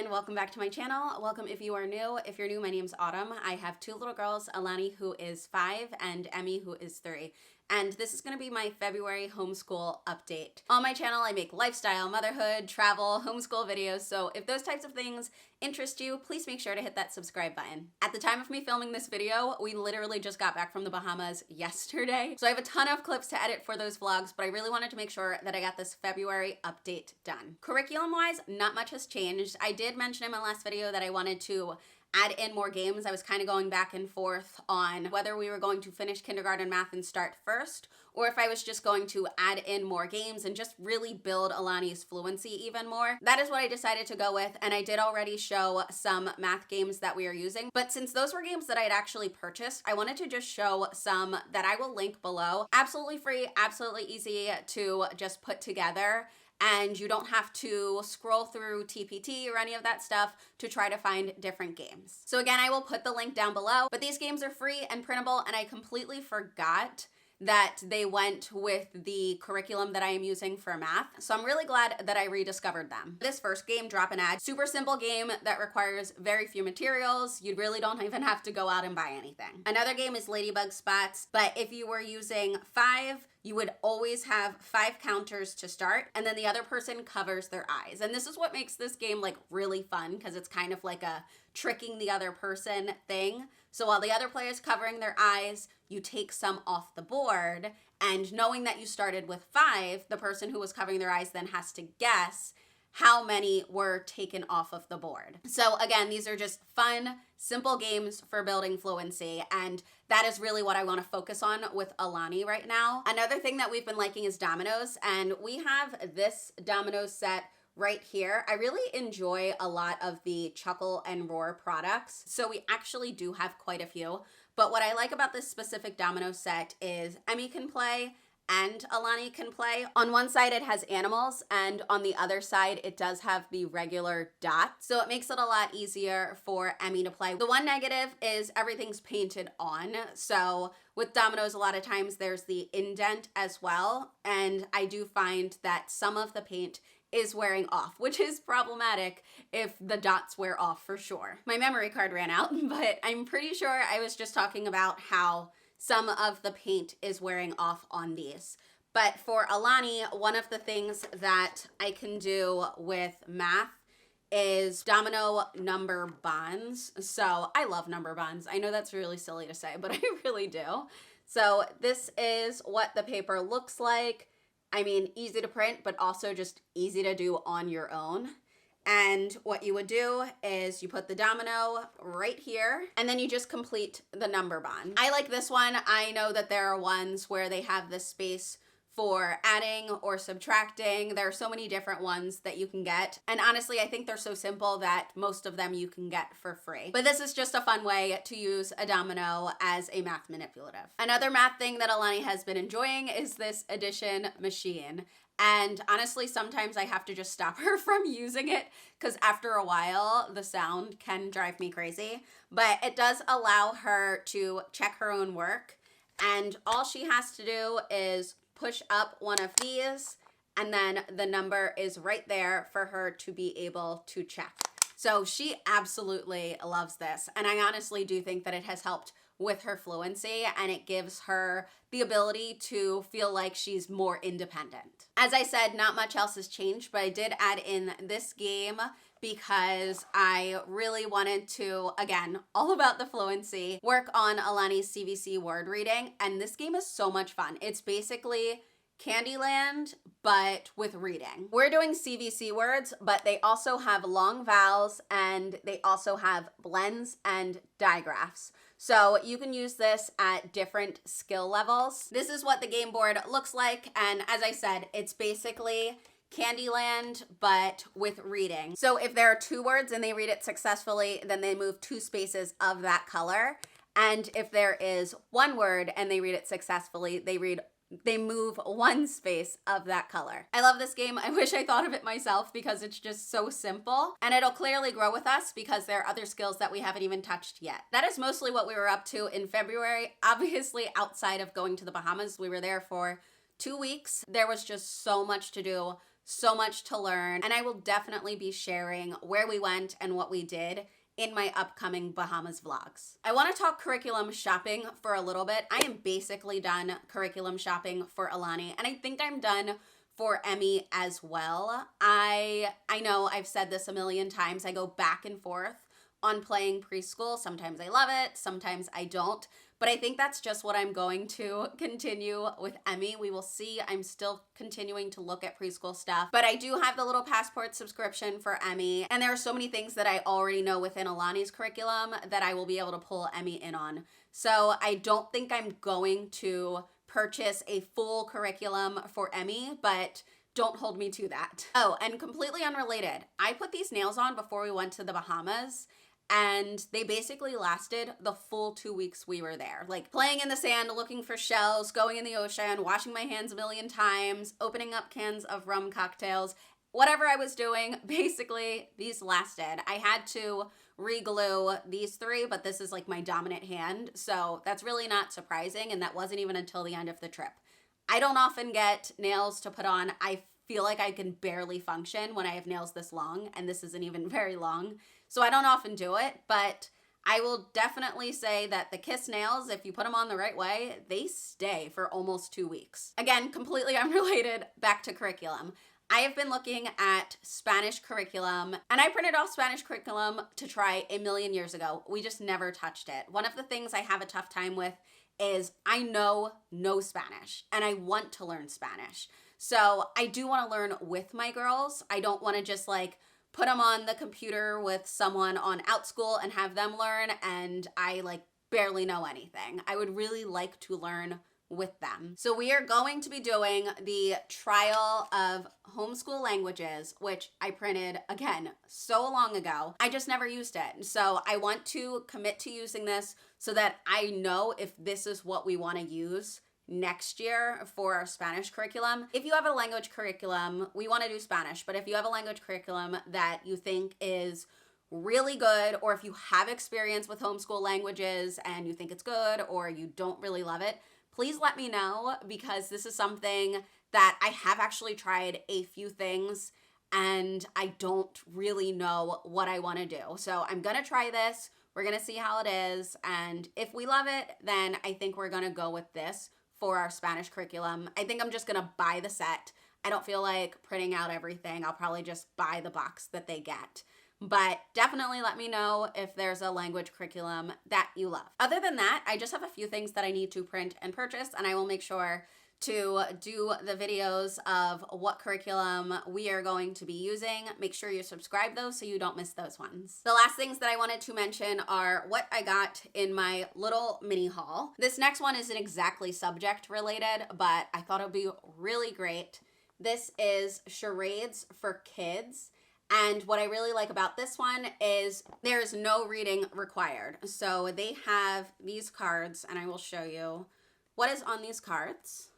and welcome back to my channel. Welcome if you are new. If you're new, my name's Autumn. I have two little girls, Alani, who is 5, and Emmy, who is 3. And this is going to be my February homeschool update. On my channel, I make lifestyle, motherhood, travel, homeschool videos, so if those types of things interest you, please make sure to hit that subscribe button. At the time of me filming this video, we literally just got back from the Bahamas yesterday, so I have a ton of clips to edit for those vlogs, but I really wanted to make sure that I got this February update done. Curriculum-wise, not much has changed. I did mention in my last video that I wanted to add in more games. I was kind of going back and forth on whether we were going to finish kindergarten math and start first, or if I was just going to add in more games and just really build Alani's fluency even more. That is what I decided to go with, and I did already show some math games that we are using, but since those were games that I had actually purchased, I wanted to just show some that I will link below. Absolutely free, absolutely easy to just put together, and you don't have to scroll through TPT or any of that stuff to try to find different games. So again, I will put the link down below, but these games are free and printable, and I completely forgot that they went with the curriculum that I am using for math. So I'm really glad that I rediscovered them. This first game, Drop and Add, super simple game that requires very few materials. You really don't even have to go out and buy anything. Another game is Ladybug Spots, but if you were using 5, you would always have 5 counters to start, and then the other person covers their eyes. And this is what makes this game like really fun, because it's kind of like a tricking the other person thing. So while the other player is covering their eyes, you take some off the board, and knowing that you started with 5, the person who was covering their eyes then has to guess how many were taken off of the board. So again, these are just fun, simple games for building fluency, and that is really what I want to focus on with Alani right now. Another thing that we've been liking is dominoes, and we have this domino set right here. I really enjoy a lot of the Chuckle and Roar products, so we actually do have quite a few. But what I like about this specific domino set is Emmy can play and Alani can play. On one side it has animals, and on the other side it does have the regular dots, so it makes it a lot easier for Emmy to play. The one negative is everything's painted on, so with dominoes a lot of times there's the indent as well, and I do find that some of the paint is wearing off, which is problematic if the dots wear off for sure. My memory card ran out, but I'm pretty sure I was just talking about how some of the paint is wearing off on these. But for Alani, one of the things that I can do with math is domino number bonds. So I love number bonds. I know that's really silly to say, but I really do. So this is what the paper looks like. I mean, easy to print, but also just easy to do on your own. And what you would do is you put the domino right here, and then you just complete the number bond. I like this one. I know that there are ones where they have this space for adding or subtracting. There are so many different ones that you can get. And honestly, I think they're so simple that most of them you can get for free. But this is just a fun way to use a domino as a math manipulative. Another math thing that Alani has been enjoying is this addition machine. And honestly, sometimes I have to just stop her from using it because after a while, the sound can drive me crazy. But it does allow her to check her own work. And all she has to do is push up one of these, and then the number is right there for her to be able to check. So she absolutely loves this. And I honestly do think that it has helped with her fluency, and it gives her the ability to feel like she's more independent. As I said, not much else has changed, but I did add in this game because I really wanted to, again, all about the fluency, work on Alani's CVC word reading, and this game is so much fun. It's basically Candyland, but with reading. We're doing CVC words, but they also have long vowels, and they also have blends and digraphs. So you can use this at different skill levels. This is what the game board looks like, and as I said, it's basically Candyland, but with reading. So if there are 2 words and they read it successfully, then they move 2 spaces of that color. And if there is 1 word and they read it successfully, they move 1 space of that color. I love this game. I wish I thought of it myself because it's just so simple, and it'll clearly grow with us because there are other skills that we haven't even touched yet. That is mostly what we were up to in February. Obviously, outside of going to the Bahamas, we were there for 2 weeks. There was just so much to do, so much to learn, and I will definitely be sharing where we went and what we did in my upcoming Bahamas vlogs. I want to talk curriculum shopping for a little bit. I am basically done curriculum shopping for Alani, and I think I'm done for Emmy as well. I know I've said this a million times. I go back and forth on playing preschool. Sometimes I love it, sometimes I don't. But I think that's just what I'm going to continue with Emmy. We will see. I'm still continuing to look at preschool stuff. But I do have the little passport subscription for Emmy. And there are so many things that I already know within Alani's curriculum that I will be able to pull Emmy in on. So I don't think I'm going to purchase a full curriculum for Emmy, but don't hold me to that. Oh, and completely unrelated, I put these nails on before we went to the Bahamas, and they basically lasted the full 2 weeks we were there. Like playing in the sand, looking for shells, going in the ocean, washing my hands a million times, opening up cans of rum cocktails, whatever I was doing, basically these lasted. I had to re-glue these three, but this is like my dominant hand, so that's really not surprising, and that wasn't even until the end of the trip. I don't often get nails to put on. I feel like I can barely function when I have nails this long, and this isn't even very long. So I don't often do it, but I will definitely say that the Kiss nails, if you put them on the right way, they stay for almost 2 weeks. Again, completely unrelated, back to curriculum. I have been looking at Spanish curriculum, and I printed off Spanish curriculum to try a million years ago. We just never touched it. One of the things I have a tough time with is I know no Spanish, and I want to learn Spanish. So I do want to learn with my girls. I don't want to just like put them on the computer with someone on OutSchool and have them learn, and I like barely know anything. I would really like to learn with them. So we are going to be doing the trial of Homeschool Languages, which I printed, again, so long ago. I just never used it. So I want to commit to using this so that I know if this is what we want to use next year for our Spanish curriculum. If you have a language curriculum, we want to do Spanish, but if you have a language curriculum that you think is really good, or if you have experience with Homeschool Languages and you think it's good or you don't really love it, please let me know, because this is something that I have actually tried a few things and I don't really know what I want to do. So I'm going to try this. We're going to see how it is. And if we love it, then I think we're going to go with this for our Spanish curriculum. I think I'm just going to buy the set. I don't feel like printing out everything. I'll probably just buy the box that they get. But definitely let me know if there's a language curriculum that you love. Other than that, I just have a few things that I need to print and purchase, and I will make sure to do the videos of what curriculum we are going to be using. Make sure you subscribe those so you don't miss those ones. The last things that I wanted to mention are what I got in my little mini haul. This next one isn't exactly subject related, but I thought it would be really great. This is charades for kids. And what I really like about this one is there's no reading required. So they have these cards, and I will show you what is on these cards.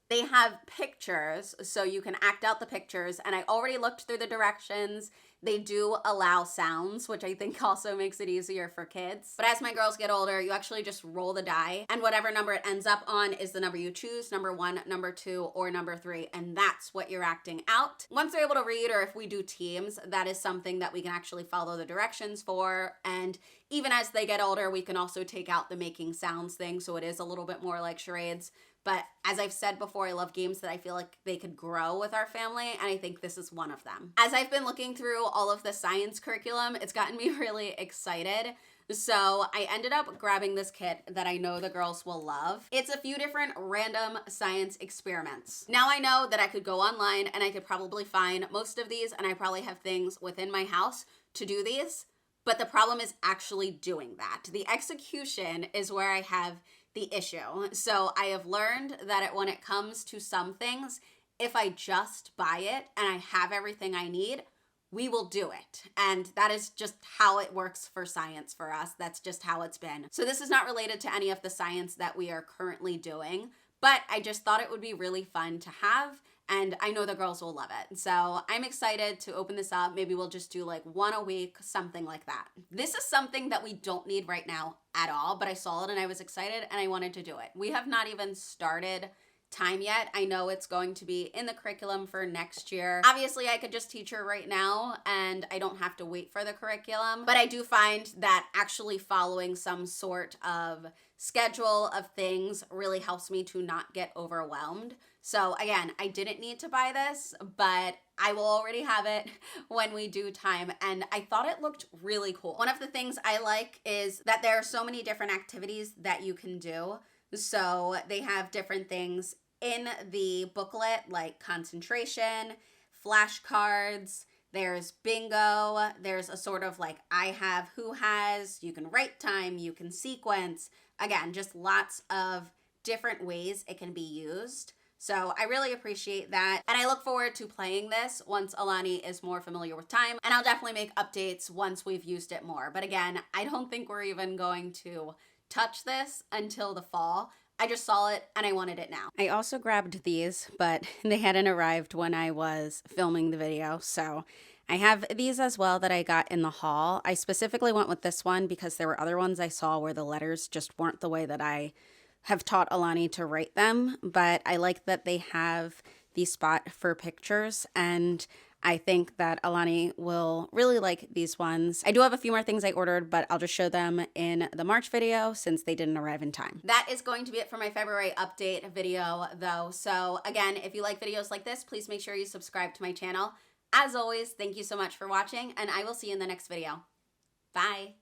They have pictures, so you can act out the pictures, and I already looked through the directions. They do allow sounds, which I think also makes it easier for kids. But as my girls get older, you actually just roll the die, and whatever number it ends up on is the number you choose, number 1, number 2, or number 3, and that's what you're acting out. Once they're able to read, or if we do teams, that is something that we can actually follow the directions for, and even as they get older, we can also take out the making sounds thing, so it is a little bit more like charades. But as I've said before, I love games that I feel like they could grow with our family, and I think this is one of them. As I've been looking through all of the science curriculum, it's gotten me really excited. So I ended up grabbing this kit that I know the girls will love. It's a few different random science experiments. Now I know that I could go online and I could probably find most of these, and I probably have things within my house to do these, but the problem is actually doing that. The execution is where I have the issue. So I have learned that when it comes to some things, if I just buy it and I have everything I need, we will do it. And that is just how it works for science for us. That's just how it's been. So this is not related to any of the science that we are currently doing, but I just thought it would be really fun to have, and I know the girls will love it. So I'm excited to open this up. Maybe we'll just do like one a week, something like that. This is something that we don't need right now at all, but I saw it and I was excited and I wanted to do it. We have not even started time yet. I know it's going to be in the curriculum for next year. Obviously, I could just teach her right now and I don't have to wait for the curriculum, but I do find that actually following some sort of schedule of things really helps me to not get overwhelmed. So again, I didn't need to buy this, but I will already have it when we do time, and I thought it looked really cool. One of the things I like is that there are so many different activities that you can do. So they have different things in the booklet like concentration, flashcards, there's bingo, there's a sort of like I have, who has, you can write time, you can sequence. Again, just lots of different ways it can be used. So I really appreciate that. And I look forward to playing this once Alani is more familiar with time. And I'll definitely make updates once we've used it more. But again, I don't think we're even going to touch this until the fall. I just saw it and I wanted it now. I also grabbed these, but they hadn't arrived when I was filming the video. So I have these as well that I got in the haul. I specifically went with this one because there were other ones I saw where the letters just weren't the way that I have taught Alani to write them, but I like that they have the spot for pictures, and I think that Alani will really like these ones. I do have a few more things I ordered, but I'll just show them in the March video since they didn't arrive in time. That is going to be it for my February update video though. So again, if you like videos like this, please make sure you subscribe to my channel. As always, thank you so much for watching, and I will see you in the next video. Bye.